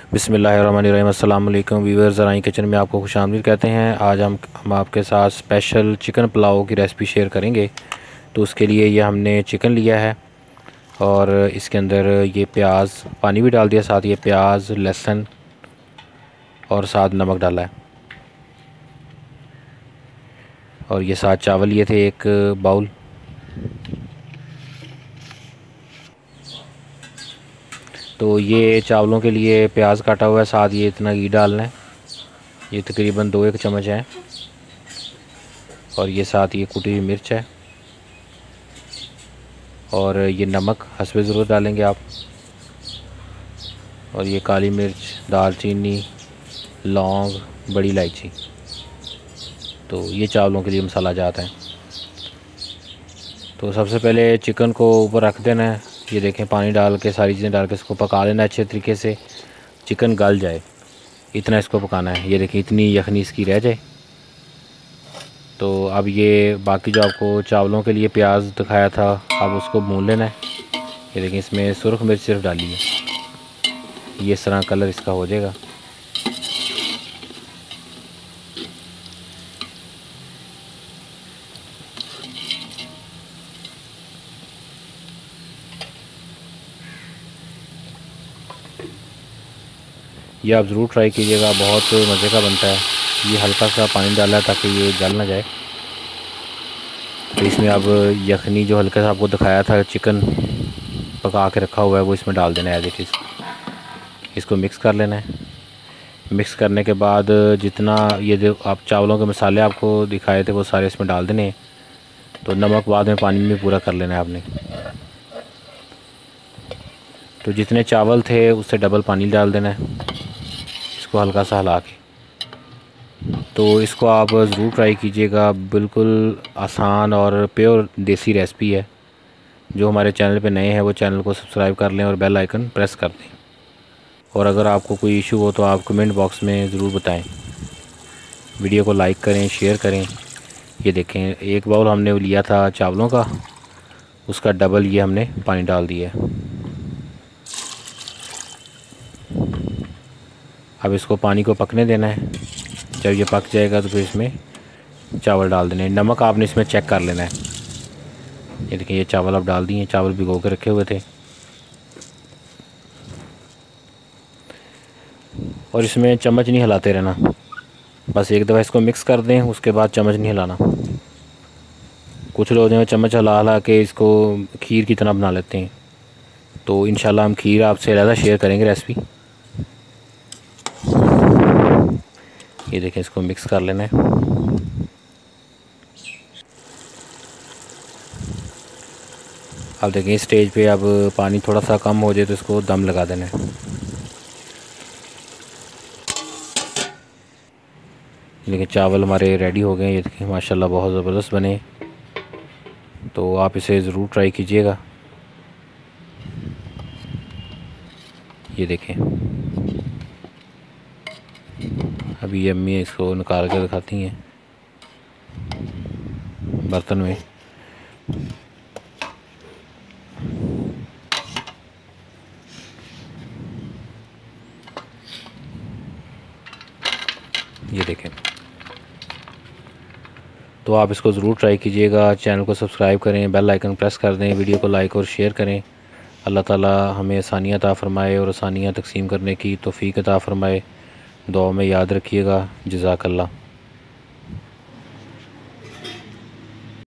बिस्मिल्लाहिर्रहमानिर्रहीम। अस्सलाम वालेकुम व्यूअर्स, ज़राई किचन में आपको खुशामदीद कहते हैं। आज हम आपके साथ स्पेशल चिकन पुलाव की रेसिपी शेयर करेंगे। तो उसके लिए ये हमने चिकन लिया है और इसके अंदर ये प्याज, पानी भी डाल दिया, साथ ये प्याज, लहसुन और साथ नमक डाला है। और ये साथ चावल लिए थे एक बाउल। तो ये चावलों के लिए प्याज काटा हुआ है, साथ ये इतना घी डालना है, ये तकरीबन 2-1 चम्मच है। और ये साथ ये कुटी हुई मिर्च है और ये नमक हस्बे ज़रूरत डालेंगे आप। और ये काली मिर्च, दालचीनी, लौंग, बड़ी इलायची। तो ये चावलों के लिए मसाला जाता है। तो सबसे पहले चिकन को ऊपर रख देना है। ये देखें, पानी डाल के सारी चीज़ें डाल के इसको पका लेना अच्छे तरीके से, चिकन गल जाए इतना इसको पकाना है। ये देखें, इतनी यखनी इसकी रह जाए। तो अब ये बाकी जो आपको चावलों के लिए प्याज दिखाया था, अब उसको भून लेना है। ये देखें, इसमें सुरख मिर्च सिर्फ डाली है, ये इस तरह कलर इसका हो जाएगा। ये आप ज़रूर ट्राई कीजिएगा, बहुत मज़े का बनता है। ये हल्का सा पानी डाला है ताकि ये जल ना जाए। तो इसमें अब यखनी जो हल्का सा आपको दिखाया था, चिकन पका के रखा हुआ है, वो इसमें डाल देना है। देखिए, इसको मिक्स कर लेना है। मिक्स करने के बाद जितना ये जो आप चावलों के मसाले आपको दिखाए थे वो सारे इसमें डाल देने हैं। तो नमक बाद में पानी में पूरा कर लेना है आपने। तो जितने चावल थे उससे डबल पानी डाल देना है, इसको हल्का सा हिला के। तो इसको आप ज़रूर ट्राई कीजिएगा, बिल्कुल आसान और प्योर देसी रेसिपी है। जो हमारे चैनल पे नए हैं वो चैनल को सब्सक्राइब कर लें और बेल आइकन प्रेस कर दें। और अगर आपको कोई इशू हो तो आप कमेंट बॉक्स में ज़रूर बताएं। वीडियो को लाइक करें, शेयर करें। ये देखें, एक बाउल हमने लिया था चावलों का, उसका डबल ये हमने पानी डाल दिया है। अब इसको पानी को पकने देना है। जब ये पक जाएगा तो फिर इसमें चावल डाल देने हैं। नमक आपने इसमें चेक कर लेना है। ये देखिए, ये चावल अब डाल दिए। चावल भिगो के रखे हुए थे। और इसमें चम्मच नहीं हिलाते रहना, बस एक दफ़ा इसको मिक्स कर दें, उसके बाद चम्मच नहीं हिलाना। कुछ लोग जो चम्मच हिला हिला के इसको खीर की तरह बना लेते हैं। तो इंशाल्लाह हम खीर आपसे ज़्यादा शेयर करेंगे रेसिपी। ये देखें, इसको मिक्स कर लेना है। अब देखें, इस स्टेज पे अब पानी थोड़ा सा कम हो जाए तो इसको दम लगा देना है। देखिए, चावल हमारे रेडी हो गए। ये देखिए, माशाल्लाह बहुत ज़बरदस्त बने। तो आप इसे ज़रूर ट्राई कीजिएगा। ये देखें, अभी ये अम्मी इसको निकाल कर दिखाती हैं बर्तन में। ये देखें, तो आप इसको ज़रूर ट्राई कीजिएगा। चैनल को सब्सक्राइब करें, बेल आइकन प्रेस कर दें, वीडियो को लाइक और शेयर करें। अल्लाह ताला हमें आसानियाँ अता फ़रमाए और आसानियाँ तक़सीम करने की तौफ़ीक़ अता फ़रमाए। दुआ में याद रखिएगा। जज़ाकल्लाह।